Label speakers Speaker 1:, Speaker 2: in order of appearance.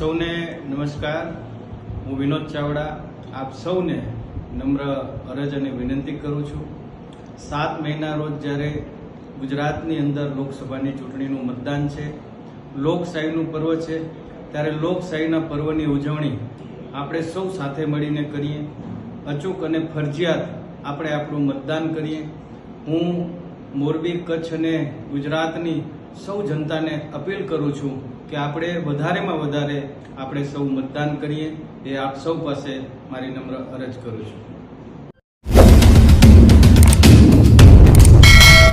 Speaker 1: સૌને નમસ્કાર। હું વિનોદ ચાવડા આપ સૌને નમ્ર અરજ અને વિનંતી કરું છું। 7 મહિના રોજ જ્યારે ગુજરાતની અંદર લોકસભાની ચૂંટણીનું મતદાન છે, લોકશાહીનું પર્વ છે, ત્યારે લોકશાહીના પર્વની ઉજવણી આપણે સૌ સાથે મળીને કરીએ। અચૂક અને ફરજિયાત આપણે આપણું મતદાન કરીએ। હું મોરબી, કચ્છ અને ગુજરાતની સૌ જનતાને અપીલ કરું છું કે આપણે વધારેમાં વધારે આપણે સૌ મતદાન કરીએ। એ આપ સૌ પાસે મારી નમ્ર અરજ કરું છું।